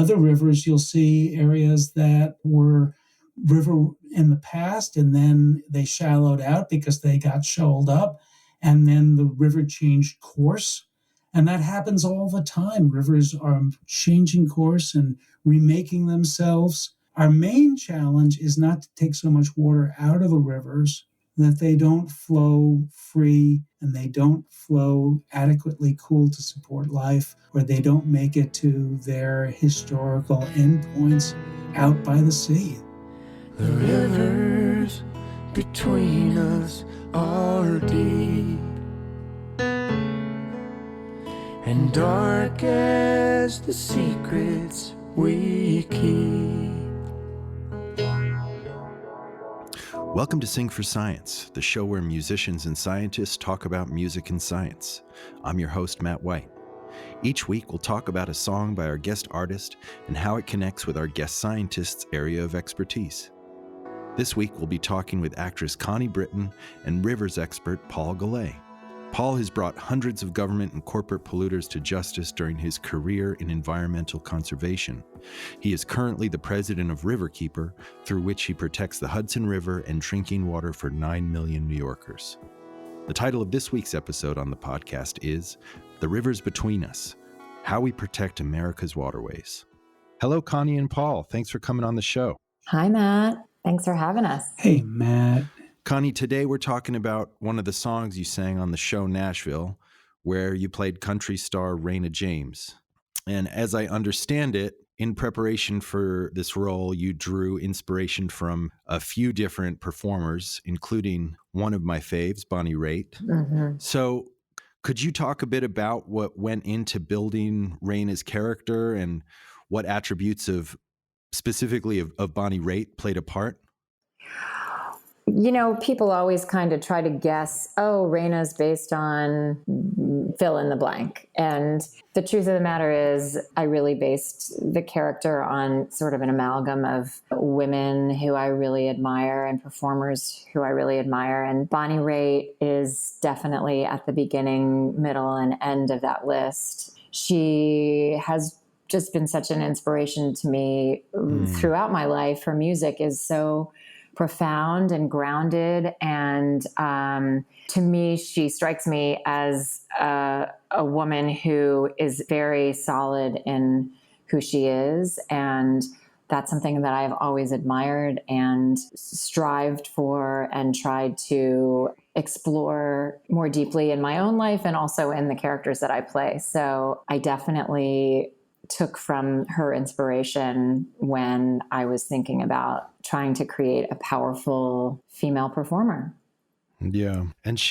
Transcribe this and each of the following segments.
other rivers, you'll see areas that were river in the past, and then they shallowed out because they got shoaled up, and then the river changed course. And that happens all the time. Rivers are changing course and remaking themselves. Our main challenge is not to take so much water out of the rivers that they don't flow free and they don't flow adequately cool to support life, or they don't make it to their historical endpoints out by the sea. The rivers between us are deep and dark as the secrets we keep. Welcome to Sing for Science, the show where musicians and scientists talk about music and science. I'm your host, Matt White. Each week, we'll talk about a song by our guest artist and how it connects with our guest scientist's area of expertise. This week, we'll be talking with actress Connie Britton and rivers expert Paul Gallay. Paul has brought hundreds of government and corporate polluters to justice during his career in environmental conservation. He is currently the president of Riverkeeper, through which he protects the Hudson River and drinking water for 9 million New Yorkers. The title of this week's episode on the podcast is The Rivers Between Us, How We Protect America's Waterways. Hello, Connie and Paul. Thanks for coming on the show. Hi, Matt. Thanks for having us. Hey, Matt. Connie, today we're talking about one of the songs you sang on the show Nashville, where you played country star Raina James. And as I understand it, in preparation for this role, you drew inspiration from a few different performers, including one of my faves, Bonnie Raitt. Mm-hmm. So could you talk a bit about what went into building Raina's character and what attributes specifically of Bonnie Raitt played a part? You know, people always kind of try to guess, Raina's based on fill in the blank. And the truth of the matter is, I really based the character on sort of an amalgam of women who I really admire and performers who I really admire. And Bonnie Raitt is definitely at the beginning, middle, and end of that list. She has just been such an inspiration to me throughout my life. Her music is so profound and grounded. And to me, she strikes me as a woman who is very solid in who she is. And that's something that I've always admired and strived for and tried to explore more deeply in my own life and also in the characters that I play. So I definitely took from her inspiration when I was thinking about trying to create a powerful female performer. Yeah. And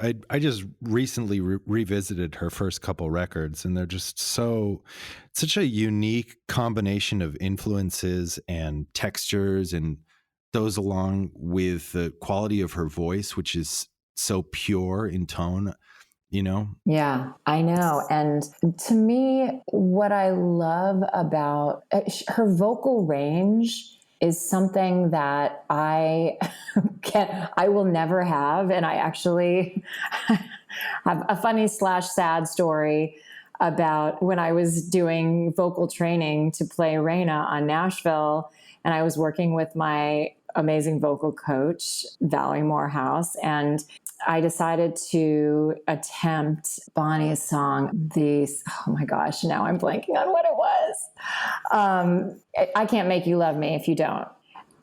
I just recently revisited her first couple records, and they're just such a unique combination of influences and textures, and those along with the quality of her voice, which is so pure in tone. You know? Yeah, I know. And to me, what I love about her vocal range is something that I will never have. And I actually have a funny / sad story about when I was doing vocal training to play Raina on Nashville, and I was working with my amazing vocal coach, Valerie Morehouse, and I decided to attempt Bonnie's song, oh my gosh, now I'm blanking on what it was. I Can't Make You Love Me If You Don't.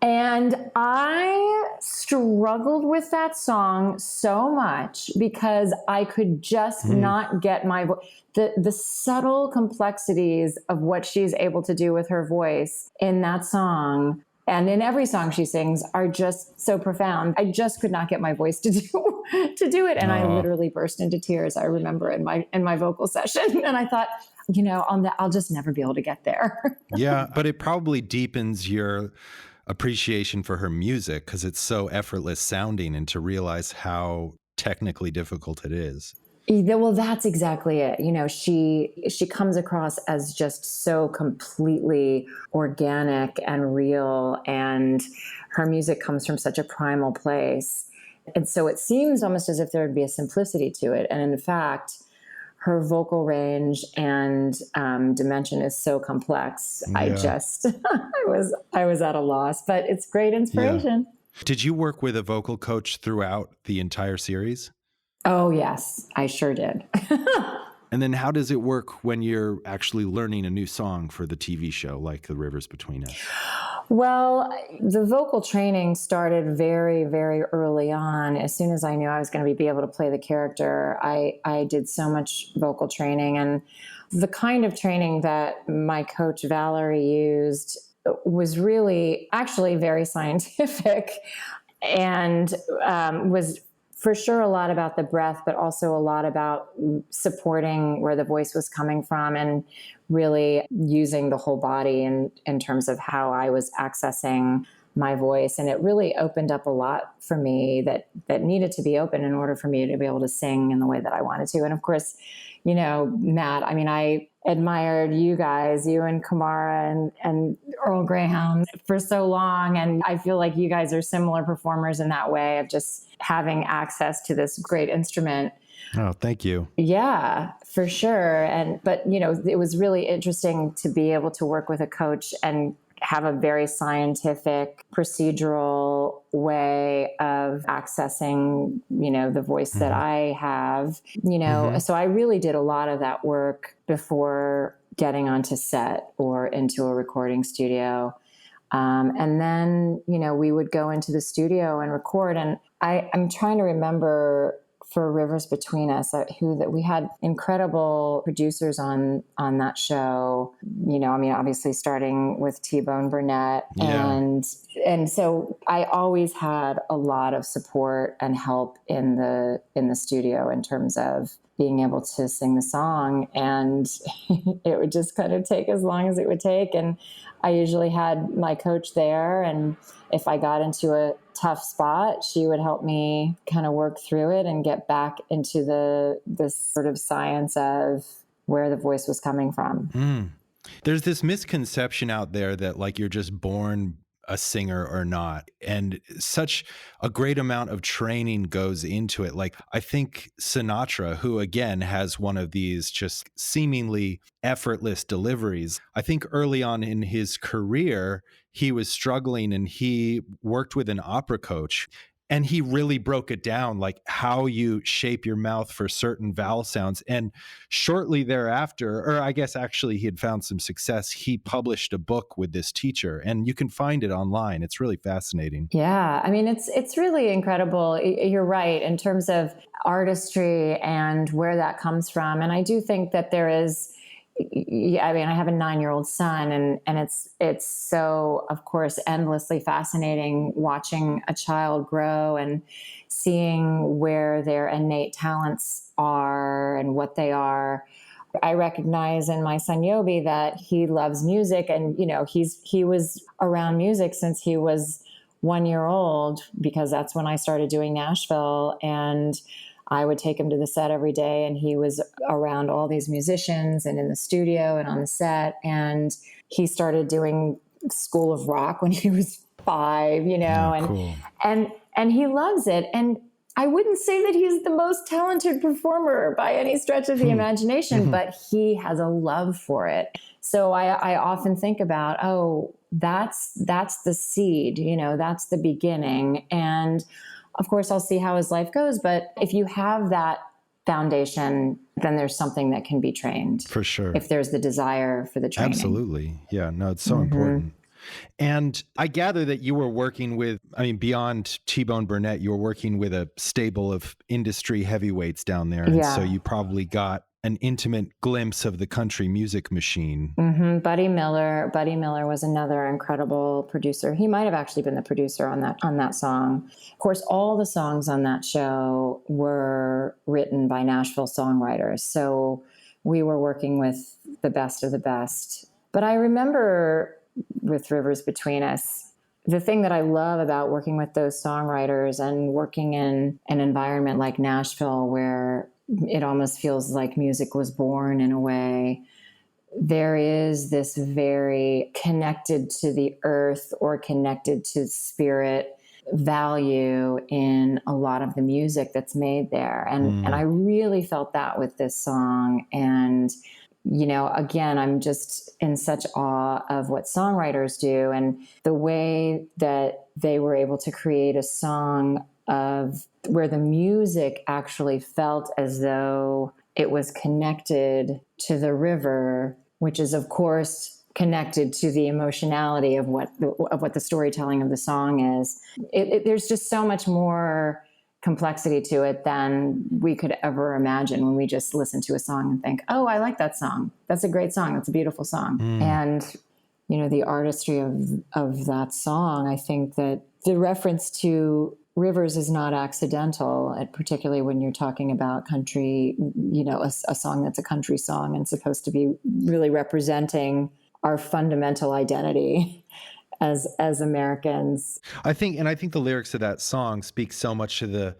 And I struggled with that song so much because I could just not get my voice. The subtle complexities of what she's able to do with her voice in that song and in every song she sings are just so profound. I just could not get my voice to do it. And I literally burst into tears, I remember, in my vocal session. And I thought, I'll just never be able to get there. Yeah, but it probably deepens your appreciation for her music because it's so effortless sounding, and to realize how technically difficult it is. Well, that's exactly it. She comes across as just so completely organic and real, and her music comes from such a primal place. And so it seems almost as if there would be a simplicity to it. And in fact, her vocal range and dimension is so complex. I just, I was at a loss, but it's great inspiration. Did you work with a vocal coach throughout the entire series? Oh, yes, I sure did. And then how does it work when you're actually learning a new song for the TV show, like The Rivers Between Us? Well, the vocal training started very, very early on. As soon as I knew I was going to be able to play the character, I did so much vocal training. And the kind of training that my coach Valerie used was really actually very scientific and was for sure a lot about the breath, but also a lot about supporting where the voice was coming from and really using the whole body in terms of how I was accessing my voice. And it really opened up a lot for me that needed to be open in order for me to be able to sing in the way that I wanted to. And of course, you know, Matt, I mean, I admired you guys, you and Kamara and Earl Graham for so long. And I feel like you guys are similar performers in that way of just having access to this great instrument. Oh, thank you. Yeah, for sure. But you know, it was really interesting to be able to work with a coach and have a very scientific, procedural way of accessing, you know, the voice that I have, you know. So I really did a lot of that work before getting onto set or into a recording studio. And then, you know, we would go into the studio and record. And I'm trying to remember for Rivers Between Us, that we had incredible producers on that show. You know, I mean, obviously starting with T-Bone Burnett, and so I always had a lot of support and help in the studio in terms of being able to sing the song, and it would just kind of take as long as it would take. And I usually had my coach there, and if I got into a tough spot, she would help me kind of work through it and get back into the sort of science of where the voice was coming from. There's this misconception out there that like you're just born a singer or not. And such a great amount of training goes into it. Like I think Sinatra, who again has one of these just seemingly effortless deliveries, I think early on in his career, he was struggling and he worked with an opera coach. And he really broke it down, like how you shape your mouth for certain vowel sounds. And shortly thereafter, or I guess actually he had found some success, he published a book with this teacher, and you can find it online. It's really fascinating. Yeah, I mean, it's really incredible. You're right in terms of artistry and where that comes from. And I do think that there is, I mean, I have a 9-year-old son, and it's so, of course, endlessly fascinating watching a child grow and seeing where their innate talents are and what they are. I recognize in my son Yobi that he loves music, and you know, he was around music since he was 1 year old, because that's when I started doing Nashville, and I would take him to the set every day, and he was around all these musicians and in the studio and on the set. And he started doing School of Rock when he was 5, you know, cool. and he loves it. And I wouldn't say that he's the most talented performer by any stretch of the imagination, but he has a love for it. So I often think about, oh, that's the seed, you know, that's the beginning. And of course, I'll see how his life goes. But if you have that foundation, then there's something that can be trained. For sure. If there's the desire for the training. Absolutely. Yeah, no, it's so important. And I gather that you were working with, I mean, beyond T-Bone Burnett, you were working with a stable of industry heavyweights down there. And so you probably got an intimate glimpse of the country music machine. Buddy Miller was another incredible producer. He might have actually been the producer on that song. Of course, all the songs on that show were written by Nashville songwriters. So we were working with the best of the best. But I remember with Rivers Between Us, the thing that I love about working with those songwriters and working in an environment like Nashville, where it almost feels like music was born in a way, there is this very connected to the earth or connected to spirit value in a lot of the music that's made there. And I really felt that with this song. And, you know, again, I'm just in such awe of what songwriters do and the way that they were able to create a song of where the music actually felt as though it was connected to the river, which is, of course, connected to the emotionality of what the storytelling of the song is. There's just so much more complexity to it than we could ever imagine when we just listen to a song and think, oh, I like that song. That's a great song. That's a beautiful song. And, you know, the artistry of that song, I think that the reference to rivers is not accidental, particularly when you're talking about country, you know, a song that's a country song and supposed to be really representing our fundamental identity as Americans. I think the lyrics of that song speak so much to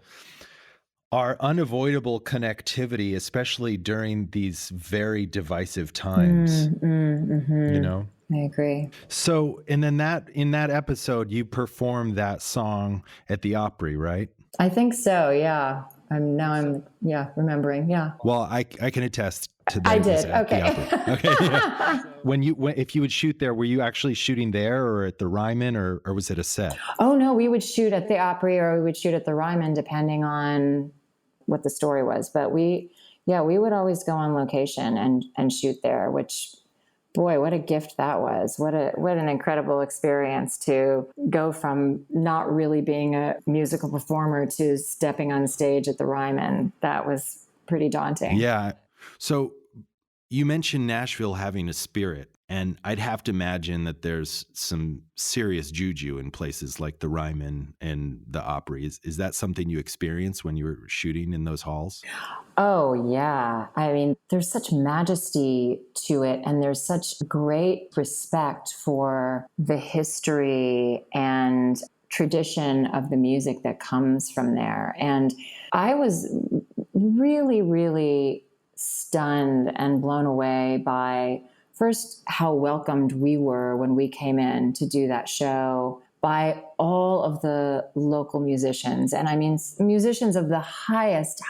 our unavoidable connectivity, especially during these very divisive times. You know? I agree. So, and then in that episode, you performed that song at the Opry, right? I think so. Yeah. I'm remembering. Yeah. Well, I can attest to that. I did. Okay. Okay. Yeah. If you would shoot there, were you actually shooting there or at the Ryman or was it a set? Oh no, we would shoot at the Opry or we would shoot at the Ryman depending on what the story was. But we would always go on location and shoot there, which, boy, what a gift that was. What an incredible experience to go from not really being a musical performer to stepping on stage at the Ryman. That was pretty daunting. Yeah. So you mentioned Nashville having a spirit, and I'd have to imagine that there's some serious juju in places like the Ryman and the Opry. Is that something you experienced when you were shooting in those halls? Oh, yeah. I mean, there's such majesty to it, and there's such great respect for the history and tradition of the music that comes from there. And I was really, really stunned and blown away by, first, how welcomed we were when we came in to do that show by all of the local musicians. And I mean, musicians of the highest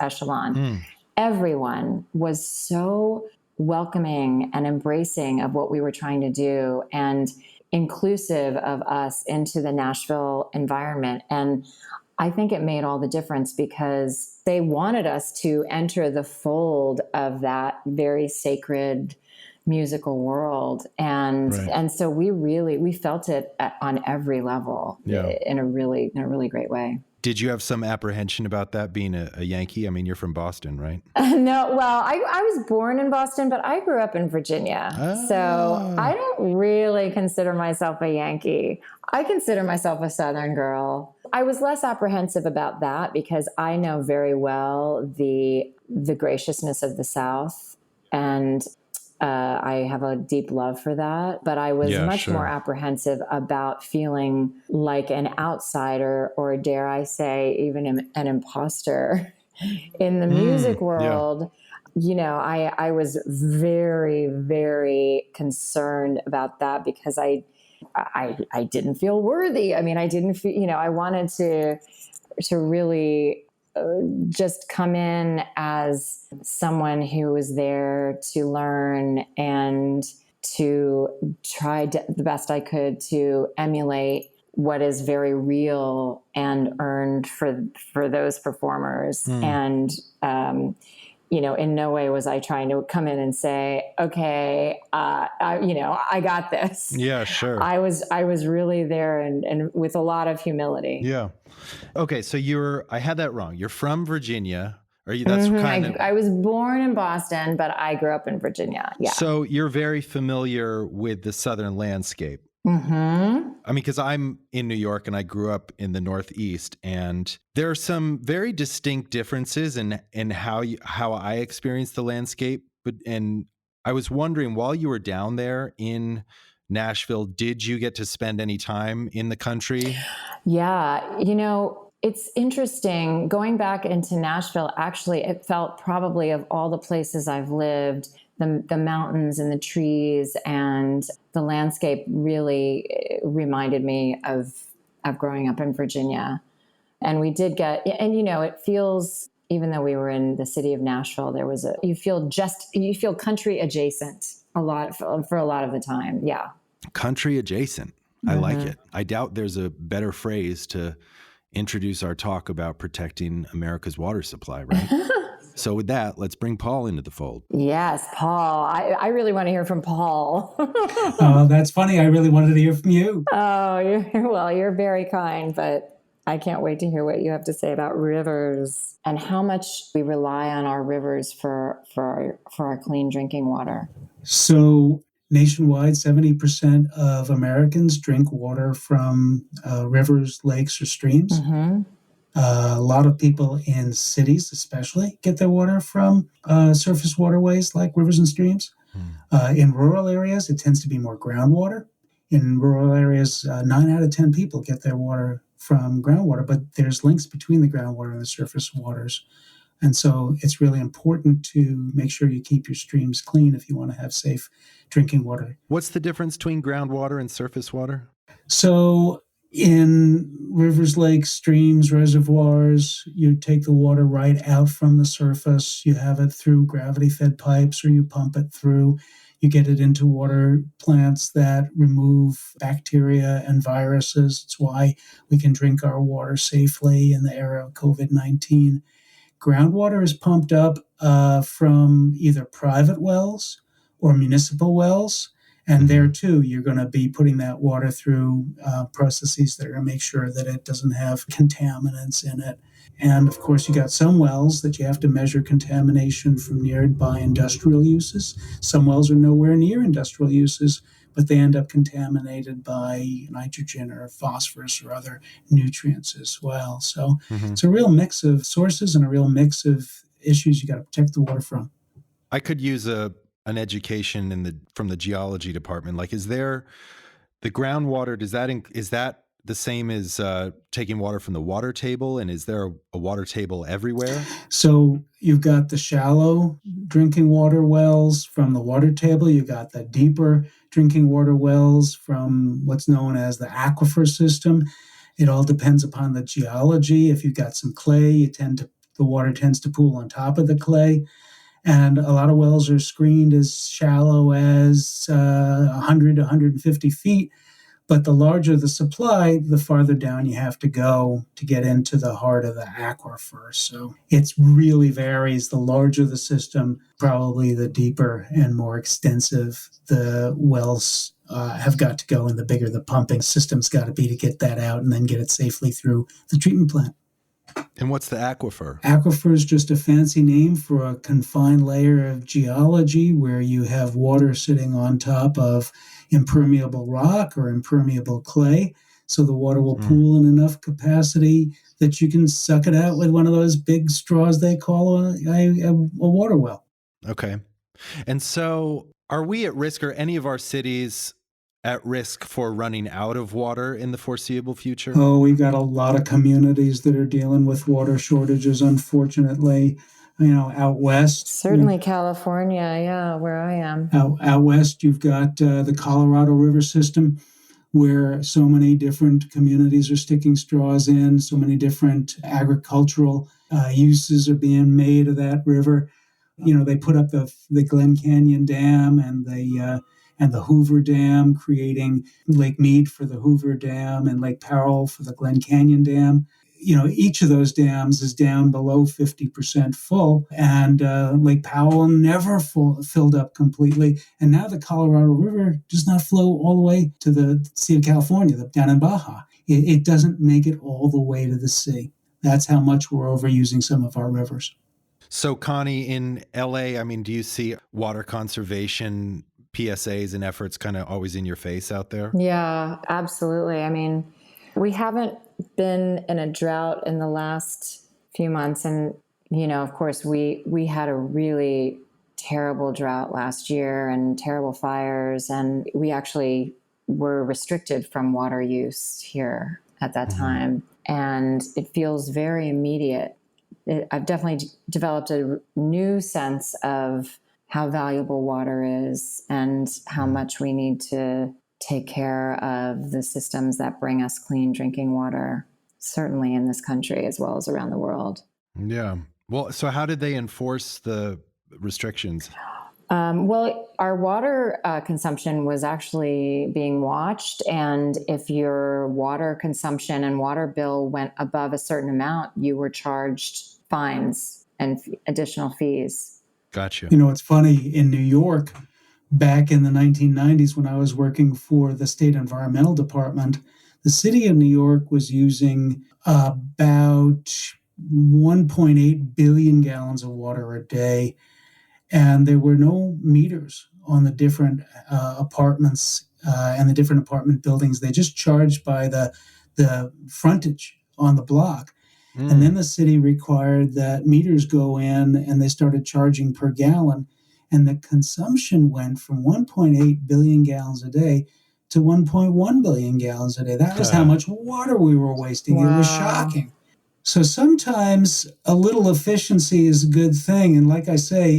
echelon. Everyone was so welcoming and embracing of what we were trying to do and inclusive of us into the Nashville environment. And I think it made all the difference because they wanted us to enter the fold of that very sacred musical world. And so we felt it on every level in a really great way. Did you have some apprehension about that being a Yankee? I mean, you're from Boston, right? No, well, I was born in Boston, but I grew up in Virginia. So I don't really consider myself a Yankee. I consider myself a Southern girl. I was less apprehensive about that because I know very well the graciousness of the South, and I have a deep love for that. But I was much more apprehensive about feeling like an outsider, or dare I say, even an imposter in the music world. You know, I was very, very concerned about that because I didn't feel worthy. I mean, I didn't feel, you know, I wanted to really just come in as someone who was there to learn and to try the best I could to emulate what is very real and earned for those performers. And, you know, in no way was I trying to come in and say, okay, I got this. Yeah, sure. I was really there and with a lot of humility. Yeah. Okay. So I had that wrong. You're from Virginia. I was born in Boston, but I grew up in Virginia. Yeah. So you're very familiar with the Southern landscape. Mm-hmm. I mean, because I'm in New York and I grew up in the Northeast, and there are some very distinct differences in how I experienced the landscape. And I was wondering, while you were down there in Nashville, did you get to spend any time in the country? Yeah, you know, it's interesting. Going back into Nashville, actually, it felt probably of all the places I've lived, the mountains and the trees and the landscape really reminded me of of growing up in Virginia. And we did get, and it feels, even though we were in the city of Nashville, you feel country adjacent for a lot of the time. Yeah. Country adjacent. I like it. I doubt there's a better phrase to introduce our talk about protecting America's water supply, right? So with that, let's bring Paul into the fold. Yes, Paul. I really want to hear from Paul. Oh, that's funny. I really wanted to hear from you. Oh, you're very kind, but I can't wait to hear what you have to say about rivers and how much we rely on our rivers for our clean drinking water. So nationwide, 70% of Americans drink water from rivers, lakes, or streams. Mm-hmm. A lot of people in cities, especially, get their water from surface waterways like rivers and streams. In rural areas, it tends to be more groundwater. In rural areas, 9 out of 10 people get their water from groundwater, but there's links between the groundwater and the surface waters. And so it's really important to make sure you keep your streams clean if you want to have safe drinking water. What's the difference between groundwater and surface water? So in rivers, lakes, streams, reservoirs, you take the water right out from the surface. You have it through gravity-fed pipes, or you pump it through. You get it into water plants that remove bacteria and viruses. It's why we can drink our water safely in the era of COVID-19. Groundwater is pumped up from either private wells or municipal wells. And there, too, you're going to be putting that water through processes that are going to make sure that it doesn't have contaminants in it. And, of course, you got some wells that you have to measure contamination from nearby industrial uses. Some wells are nowhere near industrial uses, but they end up contaminated by nitrogen or phosphorus or other nutrients as well. So it's a real mix of sources and a real mix of issues you got to protect the water from. I could use an education from the geology department. Like, is there the groundwater? Is that the same as taking water from the water table? And is there a water table everywhere? So you've got the shallow drinking water wells from the water table. You've got the deeper drinking water wells from what's known as the aquifer system. It all depends upon the geology. If you've got some clay, the water tends to pool on top of the clay. And a lot of wells are screened as shallow as 100 to 150 feet. But the larger the supply, the farther down you have to go to get into the heart of the aquifer. So it really varies. The larger the system, probably the deeper and more extensive the wells have got to go, and the bigger the pumping system's got to be to get that out and then get it safely through the treatment plant. And what's the aquifer? Aquifer is just a fancy name for a confined layer of geology where you have water sitting on top of impermeable rock or impermeable clay. So the water will pool in enough capacity that you can suck it out with one of those big straws they call a water well. Okay. And so are we at risk, or any of our cities at risk for running out of water in the foreseeable future? Oh, we've got a lot of communities that are dealing with water shortages, unfortunately. Out west. Certainly California, yeah, where I am. Out west, you've got the Colorado River system, where so many different communities are sticking straws in, so many different agricultural uses are being made of that river. They put up the Glen Canyon Dam and the Hoover Dam, creating Lake Mead for the Hoover Dam and Lake Powell for the Glen Canyon Dam. Each of those dams is down below 50% full, and Lake Powell never filled up completely. And now the Colorado River does not flow all the way to the Sea of California, down in Baja. It doesn't make it all the way to the sea. That's how much we're overusing some of our rivers. So, Connie, in LA, do you see water conservation PSAs and efforts kind of always in your face out there? Yeah, absolutely. We haven't been in a drought in the last few months. And, of course, we had a really terrible drought last year and terrible fires. And we actually were restricted from water use here at that time. And it feels very immediate. I've definitely developed a new sense of how valuable water is and how much we need to take care of the systems that bring us clean drinking water, certainly in this country as well as around the world. Yeah. Well, so how did they enforce the restrictions? Well, our water consumption was actually being watched. And if your water consumption and water bill went above a certain amount, you were charged fines and additional fees. Gotcha. You know, it's funny, in New York, back in the 1990s, when I was working for the state environmental department, the city of New York was using about 1.8 billion gallons of water a day. And there were no meters on the different apartments and the different apartment buildings. They just charged by the frontage on the block. And then the city required that meters go in, and they started charging per gallon. And the consumption went from 1.8 billion gallons a day to 1.1 billion gallons a day. That was how much water we were wasting. Wow. It was shocking. So sometimes a little efficiency is a good thing. And like I say,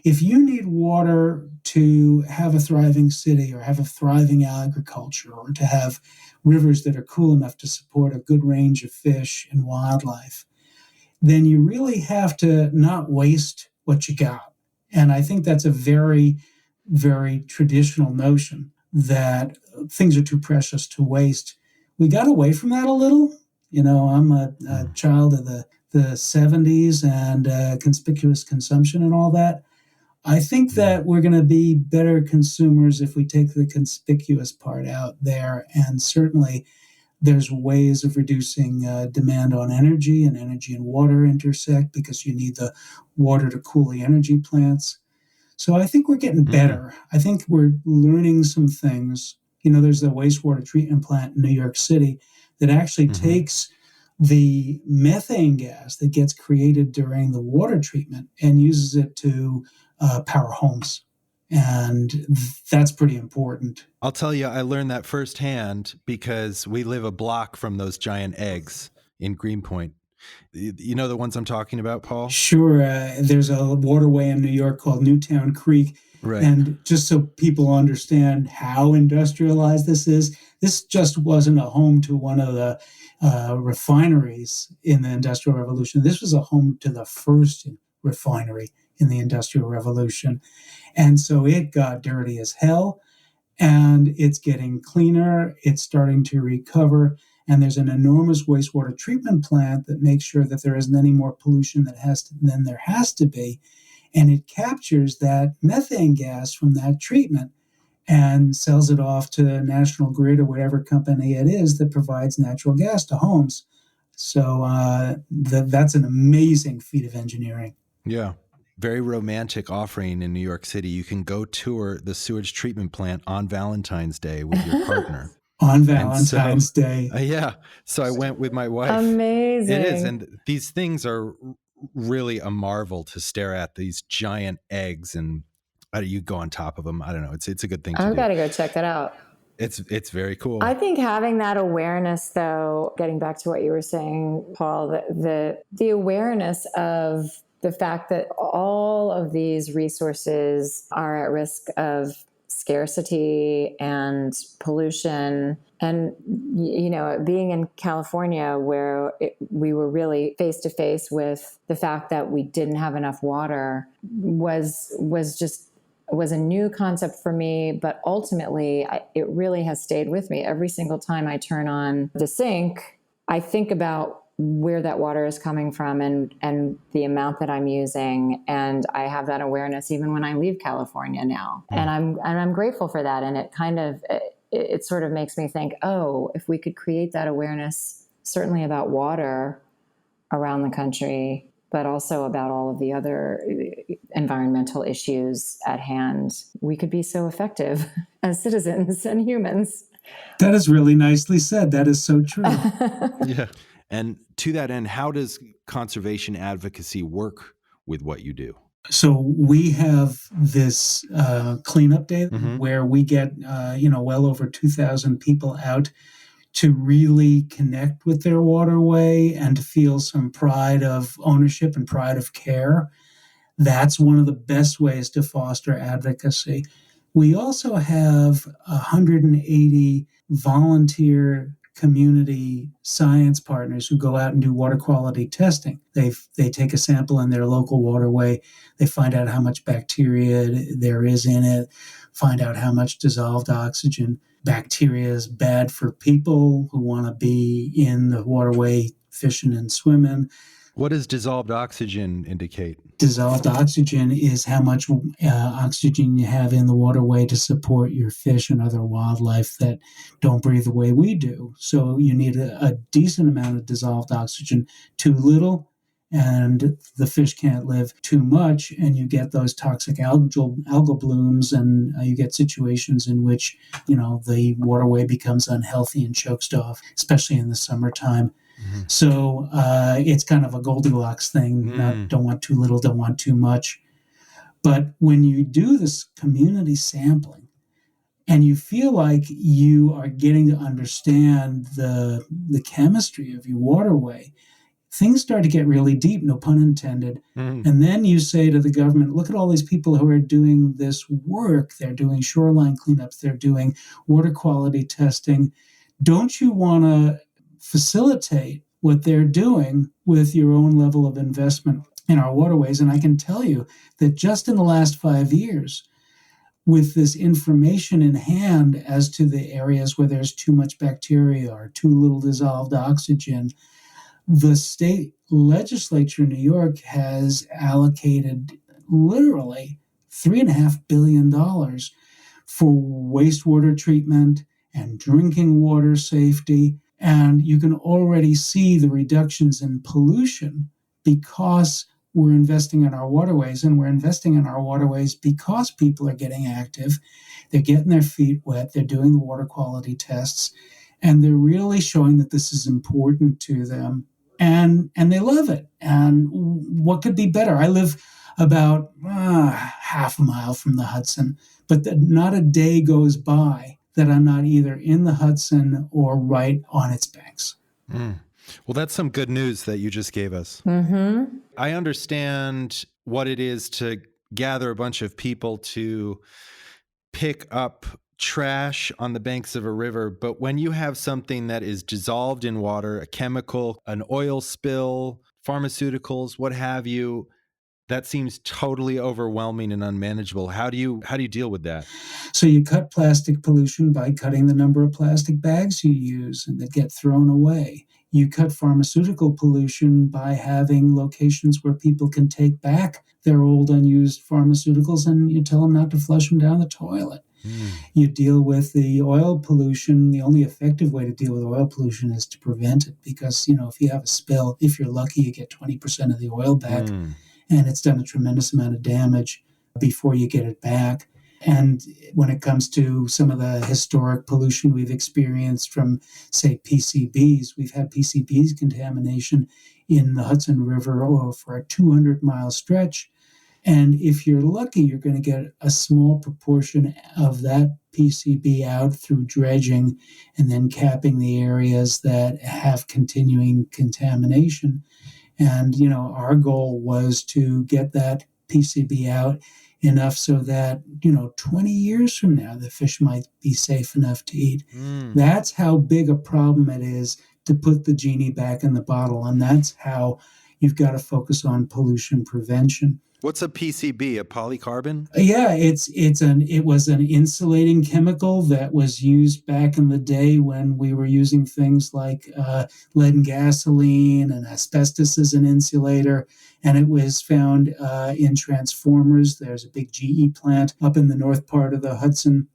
if you need water to have a thriving city or have a thriving agriculture or to have rivers that are cool enough to support a good range of fish and wildlife, then you really have to not waste what you got. And I think that's a very, very traditional notion that things are too precious to waste. We got away from that a little. You know, I'm a child of the 70s and conspicuous consumption and all that. I think that we're going to be better consumers if we take the conspicuous part out there. And certainly there's ways of reducing demand on energy, and energy and water intersect because you need the water to cool the energy plants. So I think we're getting better. I think we're learning some things. You know, there's the wastewater treatment plant in New York City that actually takes the methane gas that gets created during the water treatment and uses it to power homes. And that's pretty important. I'll tell you, I learned that firsthand because we live a block from those giant eggs in Greenpoint. You know the ones I'm talking about, Paul? Sure. There's a waterway in New York called Newtown Creek. Right. And just so people understand how industrialized this is, this just wasn't a home to one of the refineries in the Industrial Revolution. This was a home to the first refinery in the Industrial Revolution. And so it got dirty as hell, and it's getting cleaner. It's starting to recover. And there's an enormous wastewater treatment plant that makes sure that there isn't any more pollution than there has to be. And it captures that methane gas from that treatment and sells it off to National Grid or whatever company it is that provides natural gas to homes. So that's an amazing feat of engineering. Yeah. Very romantic offering in New York City. You can go tour the sewage treatment plant on Valentine's Day with your partner. On Valentine's Day. Yeah. So I went with my wife. Amazing. It is. And these things are really a marvel to stare at, these giant eggs, and you go on top of them. I don't know. It's a good thing to do. I've got to go check that out. It's very cool. I think having that awareness, though, getting back to what you were saying, Paul, the awareness of the fact that all of these resources are at risk of scarcity and pollution. And, you know, being in California where we were really face to face with the fact that we didn't have enough water was a new concept for me. But ultimately, it really has stayed with me. Every single time I turn on the sink, I think about where that water is coming from and the amount that I'm using. And I have that awareness even when I leave California now. And I'm grateful for that. And it sort of makes me think, oh, if we could create that awareness, certainly about water around the country, but also about all of the other environmental issues at hand, we could be so effective as citizens and humans. That is really nicely said. That is so true. Yeah. And to that end, how does conservation advocacy work with what you do? So we have this cleanup day where we get, well over 2,000 people out to really connect with their waterway and to feel some pride of ownership and pride of care. That's one of the best ways to foster advocacy. We also have 180 volunteer community science partners who go out and do water quality testing. They take a sample in their local waterway, they find out how much bacteria there is in it, find out how much dissolved oxygen. Bacteria is bad for people who want to be in the waterway fishing and swimming. What does dissolved oxygen indicate? Dissolved oxygen is how much oxygen you have in the waterway to support your fish and other wildlife that don't breathe the way we do. So you need a decent amount of dissolved oxygen. Too little, and the fish can't live. Too much, and you get those toxic algal blooms, and you get situations in which, the waterway becomes unhealthy and choked off, especially in the summertime. So it's kind of a Goldilocks thing. Don't want too little, don't want too much. But when you do this community sampling and you feel like you are getting to understand the chemistry of your waterway, things start to get really deep, no pun intended. And then you say to the government, look at all these people who are doing this work. They're doing shoreline cleanups. They're doing water quality testing. Don't you want to facilitate what they're doing with your own level of investment in our waterways? And I can tell you that just in the last 5 years, with this information in hand as to the areas where there's too much bacteria or too little dissolved oxygen, the state legislature in New York has allocated literally $3.5 billion for wastewater treatment and drinking water safety. And you can already see the reductions in pollution because we're investing in our waterways, and we're investing in our waterways because people are getting active. They're getting their feet wet. They're doing the water quality tests, and they're really showing that this is important to them. And they love it. And what could be better? I live about half a mile from the Hudson, but not a day goes by that I'm not either in the Hudson or right on its banks. Well, that's some good news that you just gave us. I understand what it is to gather a bunch of people to pick up trash on the banks of a river, but when you have something that is dissolved in water, a chemical, an oil spill, pharmaceuticals, what have you, that seems totally overwhelming and unmanageable. How do you deal with that? So you cut plastic pollution by cutting the number of plastic bags you use and that get thrown away. You cut pharmaceutical pollution by having locations where people can take back their old unused pharmaceuticals, and you tell them not to flush them down the toilet. You deal with the oil pollution. The only effective way to deal with oil pollution is to prevent it, because, if you have a spill, if you're lucky, you get 20% of the oil back. And it's done a tremendous amount of damage before you get it back. And when it comes to some of the historic pollution we've experienced from, say, PCBs, we've had PCBs contamination in the Hudson River for a 200-mile stretch. And if you're lucky, you're going to get a small proportion of that PCB out through dredging and then capping the areas that have continuing contamination. And, our goal was to get that PCB out enough so that, 20 years from now, the fish might be safe enough to eat. That's how big a problem it is to put the genie back in the bottle. And that's how you've got to focus on pollution prevention. What's a PCB, a polycarbon? Yeah, it was an insulating chemical that was used back in the day when we were using things like lead and gasoline and asbestos as an insulator. And it was found in transformers. There's a big GE plant up in the north part of the Hudson.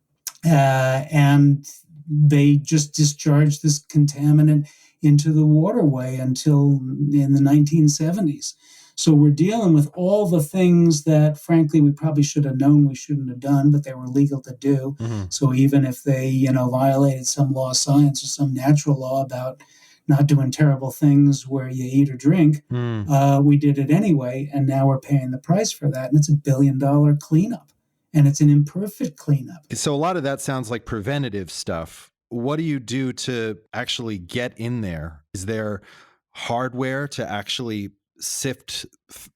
And they just discharged this contaminant into the waterway until in the 1970s. So we're dealing with all the things that, frankly, we probably should have known we shouldn't have done, but they were legal to do. So even if they, violated some law of science or some natural law about not doing terrible things where you eat or drink, we did it anyway, and now we're paying the price for that. And it's $1 billion cleanup, and it's an imperfect cleanup. So a lot of that sounds like preventative stuff. What do you do to actually get in there? Is there hardware to actually sift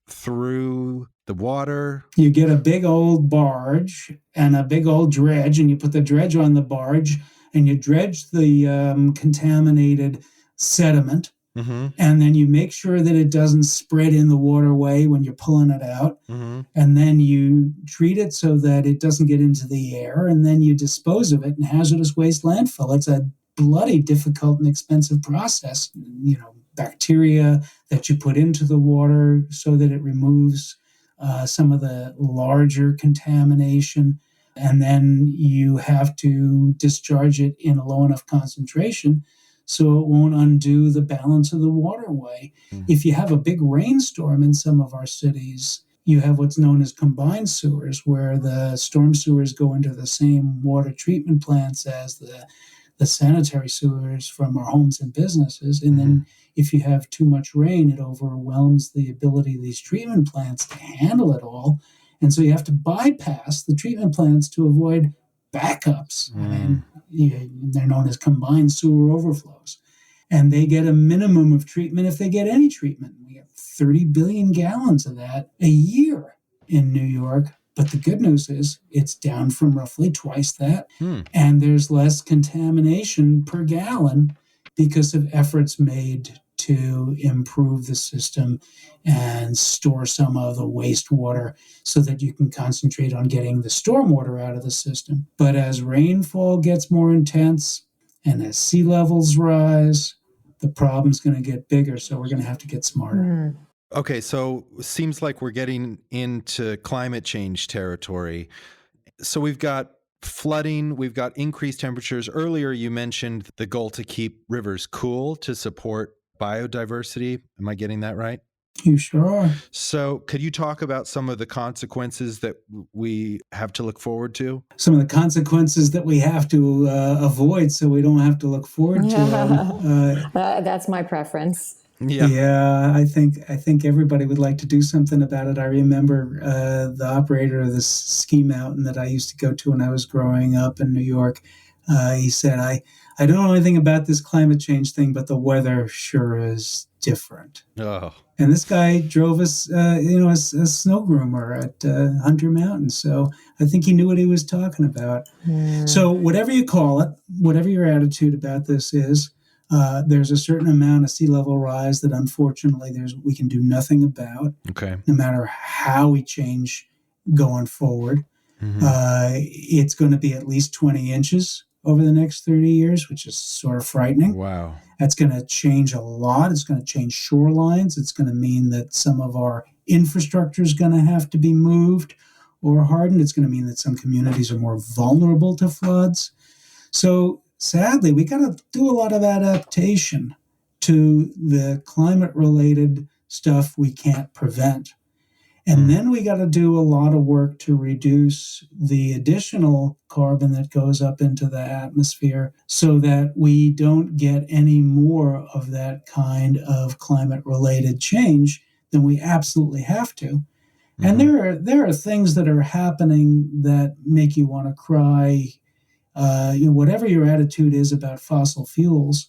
through the water? You get a big old barge and a big old dredge, and you put the dredge on the barge, and you dredge the contaminated sediment. Mm-hmm. And then you make sure that it doesn't spread in the waterway when you're pulling it out. Mm-hmm. And then you treat it so that it doesn't get into the air. And then you dispose of it in hazardous waste landfill. It's a bloody difficult and expensive process. Bacteria that you put into the water so that it removes some of the larger contamination. And then you have to discharge it in a low enough concentration so it won't undo the balance of the waterway. If you have a big rainstorm in some of our cities, you have what's known as combined sewers, where the storm sewers go into the same water treatment plants as the sanitary sewers from our homes and businesses. And then if you have too much rain, it overwhelms the ability of these treatment plants to handle it all. And so you have to bypass the treatment plants to avoid backups. I mean, they're known as combined sewer overflows. And they get a minimum of treatment if they get any treatment. We get 30 billion gallons of that a year in New York. But the good news is it's down from roughly twice that. And there's less contamination per gallon because of efforts made to improve the system and store some of the wastewater so that you can concentrate on getting the stormwater out of the system. But as rainfall gets more intense and as sea levels rise, the problem's going to get bigger. So we're going to have to get smarter. Okay, so it seems like we're getting into climate change territory. So we've got flooding, we've got increased temperatures. Earlier, you mentioned the goal to keep rivers cool to support biodiversity. Am I getting that right? You sure are. So could you talk about some of the consequences that we have to look forward to? Some of the consequences that we have to avoid so we don't have to look forward to them. That's my preference. Yeah, I think everybody would like to do something about it. I remember the operator of this ski mountain that I used to go to when I was growing up in New York. He said, I don't know anything about this climate change thing, but the weather sure is different. Oh. And this guy drove us, as a snow groomer at Hunter Mountain. So I think he knew what he was talking about. So whatever you call it, whatever your attitude about this is, there's a certain amount of sea level rise that unfortunately we can do nothing about. Okay. No matter how we change going forward. It's going to be at least 20 inches over the next 30 years, which is sort of frightening. Wow. That's going to change a lot. It's going to change shorelines. It's going to mean that some of our infrastructure is going to have to be moved or hardened. It's going to mean that some communities are more vulnerable to floods. So sadly, we got to do a lot of adaptation to the climate-related stuff we can't prevent. And then we got to do a lot of work to reduce the additional carbon that goes up into the atmosphere so that we don't get any more of that kind of climate-related change than we absolutely have to. And there are things that are happening that make you want to cry. Whatever your attitude is about fossil fuels,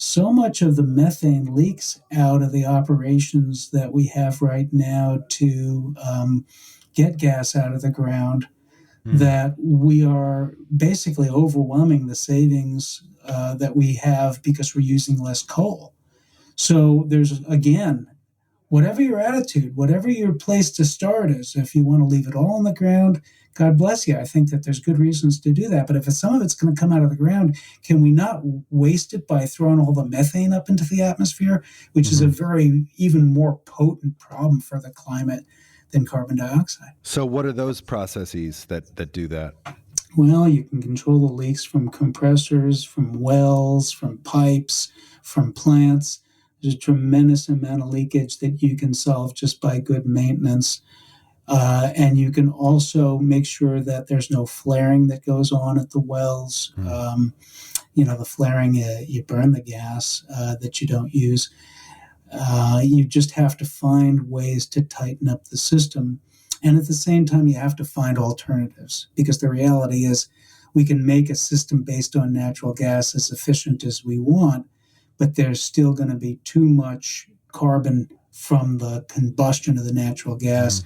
so much of the methane leaks out of the operations that we have right now to get gas out of the ground that we are basically overwhelming the savings that we have because we're using less coal. So there's, again, whatever your attitude, whatever your place to start is, if you want to leave it all on the ground, God bless you. I think that there's good reasons to do that. But if some of it's going to come out of the ground, can we not waste it by throwing all the methane up into the atmosphere, which is a very even more potent problem for the climate than carbon dioxide? So what are those processes that do that? Well, you can control the leaks from compressors, from wells, from pipes, from plants. There's a tremendous amount of leakage that you can solve just by good maintenance. And you can also make sure that there's no flaring that goes on at the wells. The flaring, you burn the gas that you don't use. You just have to find ways to tighten up the system. And at the same time, you have to find alternatives, because the reality is we can make a system based on natural gas as efficient as we want, but there's still going to be too much carbon from the combustion of the natural gas.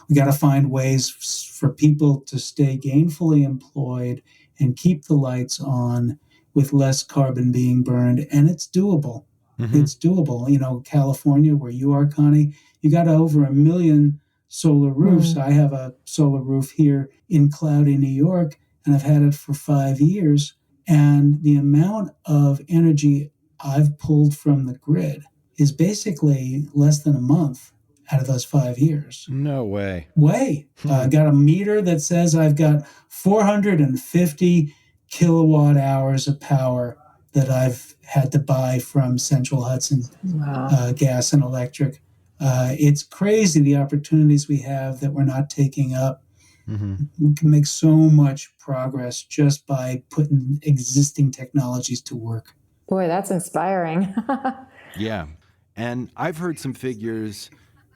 We got to find ways for people to stay gainfully employed and keep the lights on with less carbon being burned. And it's doable. It's doable. You know, California, where you are, Connie, you got over 1 million solar roofs. I have a solar roof here in cloudy New York, and I've had it for 5 years. And the amount of energy I've pulled from the grid is basically less than a month out of those 5 years. No way. I got a meter that says I've got 450 kilowatt hours of power that I've had to buy from Central Hudson Gas and Electric. It's crazy the opportunities we have that we're not taking up. We can make so much progress just by putting existing technologies to work. Boy, that's inspiring. Yeah. And I've heard some figures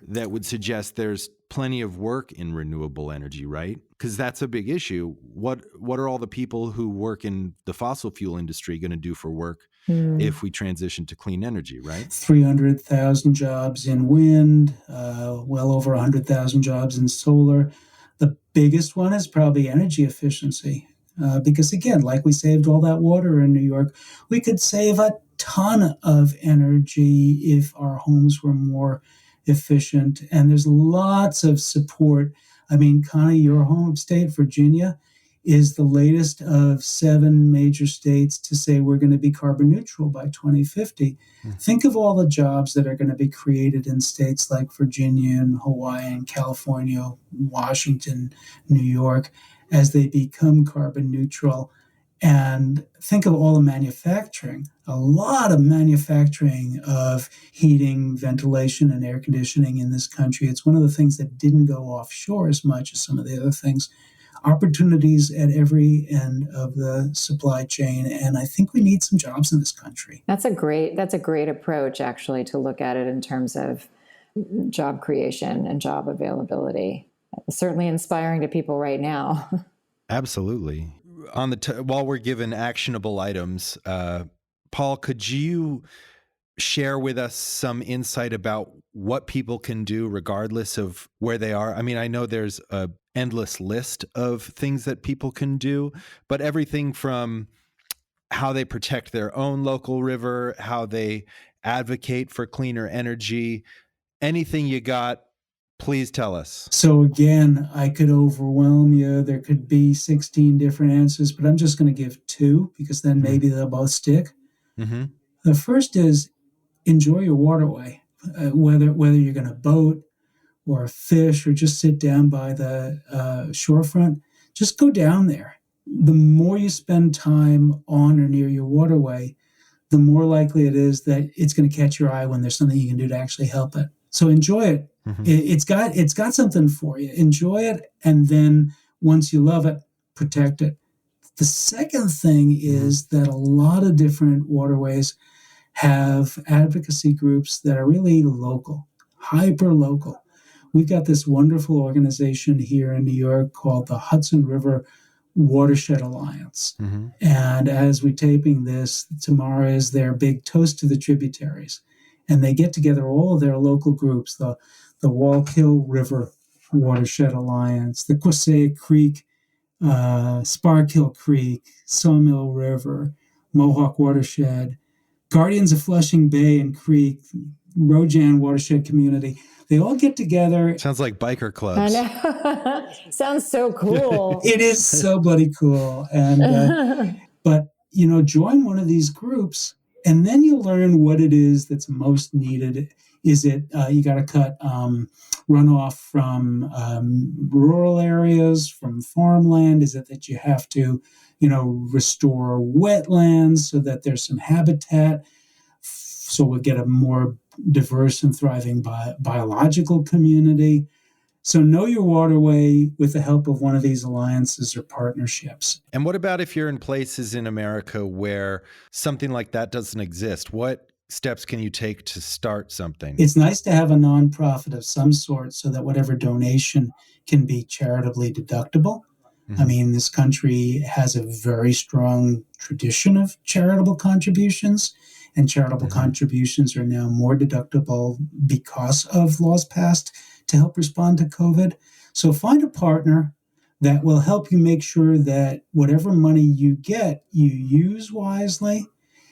that would suggest there's plenty of work in renewable energy, right? Because that's a big issue. What are all the people who work in the fossil fuel industry going to do for work if we transition to clean energy, right? 300,000 jobs in wind, well over 100,000 jobs in solar. The biggest one is probably energy efficiency. Because again, like we saved all that water in New York, we could save a ton of energy if our homes were more efficient. And there's lots of support. I mean, Connie, your home state, Virginia, is the latest of 7 major states to say we're going to be carbon neutral by 2050. Think of all the jobs that are going to be created in states like Virginia and Hawaii and California, Washington, New York, as they become carbon neutral. And think of all the manufacturing, a lot of manufacturing of heating, ventilation, and air conditioning in this country. It's one of the things that didn't go offshore as much as some of the other things. Opportunities at every end of the supply chain. And I think we need some jobs in this country. That's a great approach, actually, to look at it in terms of job creation and job availability. It's certainly inspiring to people right now. Absolutely. On the while we're given actionable items, Paul, could you share with us some insight about what people can do regardless of where they are? I mean, I know there's a endless list of things that people can do, but everything from how they protect their own local river, how they advocate for cleaner energy, anything you got, please tell us. So again, I could overwhelm you. There could be 16 different answers, but I'm just going to give 2 because then maybe they'll both stick. The first is enjoy your waterway, whether you're going to boat or fish or just sit down by the shorefront. Just go down there. The more you spend time on or near your waterway, the more likely it is that it's going to catch your eye when there's something you can do to actually help it. So enjoy it. It's got something for you. Enjoy it, and then once you love it, protect it. The second thing is that a lot of different waterways have advocacy groups that are really local, hyper local. We've got this wonderful organization here in New York called the Hudson River Watershed Alliance. And as we're taping this, tomorrow is their big Toast to the Tributaries. And they get together all of their local groups, the Wallkill River Watershed Alliance, the Quasaic Creek, Sparkill Creek, Sawmill River, Mohawk Watershed, Guardians of Flushing Bay and Creek, Rojan Watershed Community. They all get together. Sounds like biker clubs. I know. Sounds so cool. It is so bloody cool. And but join one of these groups, and then you'll learn what it is that's most needed. Is it you got to cut runoff from rural areas, from farmland? Is it that you have to, restore wetlands so that there's some habitat, so we'll get a more diverse and thriving biological community? So know your waterway with the help of one of these alliances or partnerships. And what about if you're in places in America where something like that doesn't exist? What steps can you take to start something? It's nice to have a nonprofit of some sort so that whatever donation can be charitably deductible. I mean, this country has a very strong tradition of charitable contributions. and charitable contributions are now more deductible because of laws passed to help respond to COVID. So find a partner that will help you make sure that whatever money you get, you use wisely,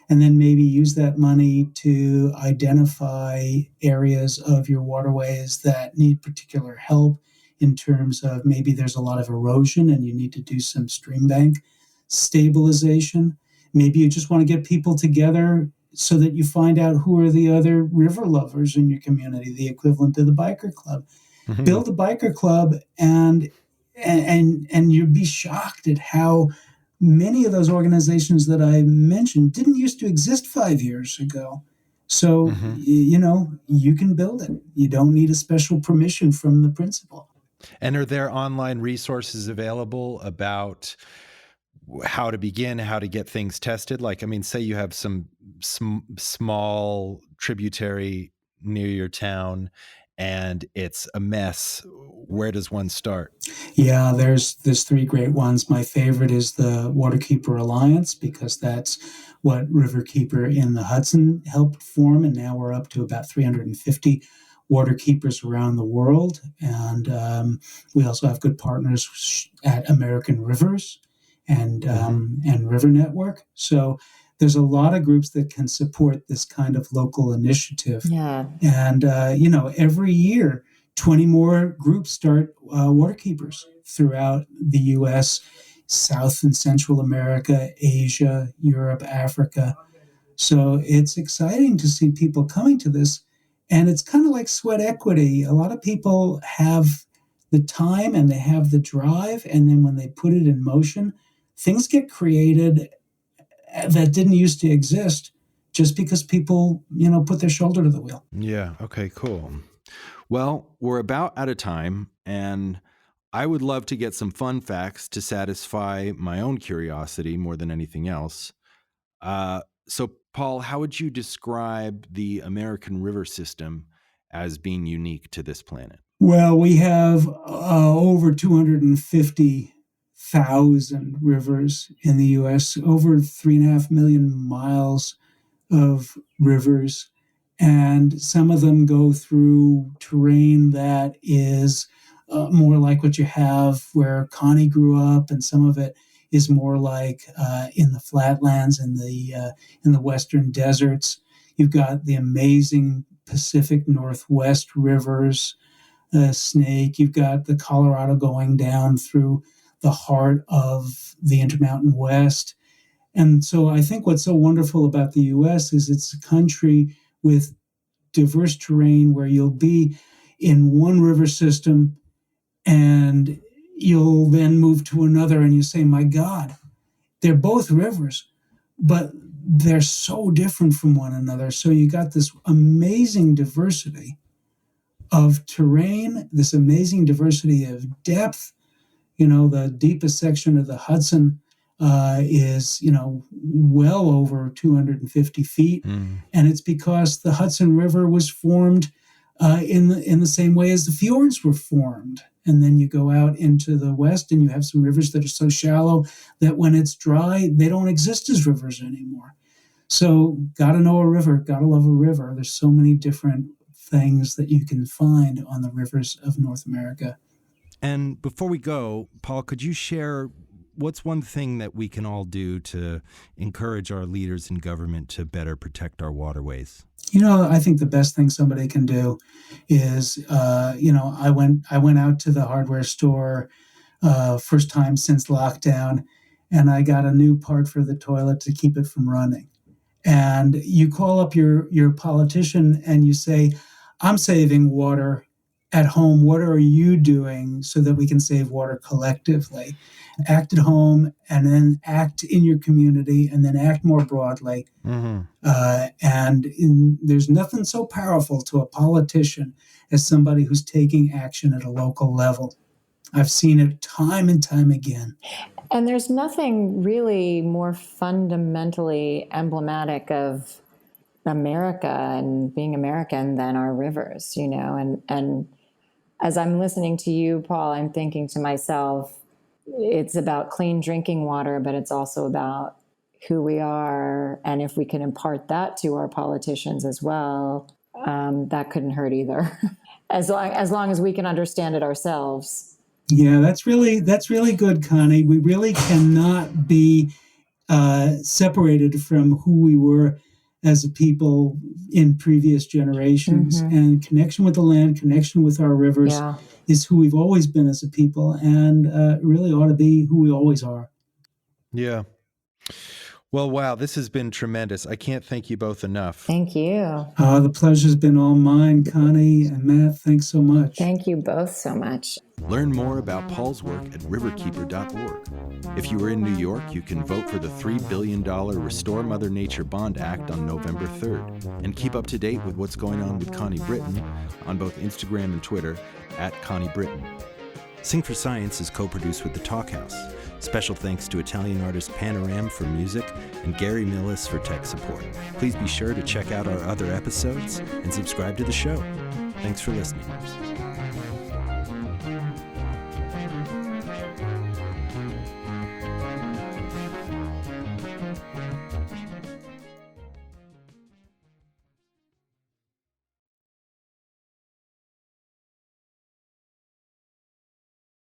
and then maybe use that money to identify areas of your waterways that need particular help in terms of maybe there's a lot of erosion and you need to do some stream bank stabilization. Maybe you just want to get people together so that you find out who are the other river lovers in your community, the equivalent to the biker club. Build a biker club, and you'd be shocked at how many of those organizations that I mentioned didn't used to exist 5 years ago. So, you can build it. You don't need a special permission from the principal. And are there online resources available about how to begin, how to get things tested? Like, I mean, say you have some small tributary near your town and it's a mess. Where does one start? Yeah, there's 3 great ones. My favorite is the Waterkeeper Alliance, because that's what Riverkeeper in the Hudson helped form, and now we're up to about 350 waterkeepers around the world. And we also have good partners at American Rivers and River Network. So there's a lot of groups that can support this kind of local initiative. Yeah. And, every year, 20 more groups start waterkeepers throughout the U.S., South and Central America, Asia, Europe, Africa. So it's exciting to see people coming to this. And it's kind of like sweat equity. A lot of people have the time and they have the drive. And then when they put it in motion, things get created that didn't used to exist just because people, put their shoulder to the wheel. Yeah. Okay, cool. Well, we're about out of time, and I would love to get some fun facts to satisfy my own curiosity more than anything else. So, Paul, how would you describe the American river system as being unique to this planet? Well, we have over 250,000 rivers in the U.S., over 3.5 million miles of rivers, and some of them go through terrain that is more like what you have where Connie grew up, and some of it is more like in the flatlands in the western deserts. You've got the amazing Pacific Northwest rivers, Snake. You've got the Colorado going down through the heart of the Intermountain West. And so I think what's so wonderful about the U.S. is it's a country with diverse terrain where you'll be in one river system and you'll then move to another and you say, my God, they're both rivers, but they're so different from one another. So you got this amazing diversity of terrain, this amazing diversity of depth. The deepest section of the Hudson is, well over 250 feet. And it's because the Hudson River was formed in the same way as the fjords were formed. And then you go out into the west and you have some rivers that are so shallow that when it's dry, they don't exist as rivers anymore. So gotta know a river, gotta love a river. There's so many different things that you can find on the rivers of North America. And before we go, Paul, could you share what's one thing that we can all do to encourage our leaders in government to better protect our waterways? I think the best thing somebody can do is, I went out to the hardware store first time since lockdown, and I got a new part for the toilet to keep it from running. And you call up your politician and you say, I'm saving water at home. What are you doing so that we can save water collectively? Act at home, and then act in your community, and then act more broadly. There's nothing so powerful to a politician as somebody who's taking action at a local level. I've seen it time and time again. And there's nothing really more fundamentally emblematic of America and being American than our rivers, and as I'm listening to you, Paul, I'm thinking to myself, it's about clean drinking water, but it's also about who we are. And if we can impart that to our politicians as well, that couldn't hurt either. as long as we can understand it ourselves. Yeah, that's really good, Connie. We really cannot be separated from who we were as a people in previous generations. And connection with the land, connection with our rivers is who we've always been as a people, and really ought to be who we always are. Yeah. Well, wow, this has been tremendous. I can't thank you both enough. Thank you. The pleasure's been all mine, Connie and Matt. Thanks so much. Thank you both so much. Learn more about Paul's work at riverkeeper.org. If you are in New York, you can vote for the $3 billion Restore Mother Nature Bond Act on November 3rd. And keep up to date with what's going on with Connie Britton on both Instagram and Twitter at Connie Britton. Sing for Science is co-produced with The Talk House. Special thanks to Italian artist Panoram for music and Gary Millis for tech support. Please be sure to check out our other episodes and subscribe to the show. Thanks for listening.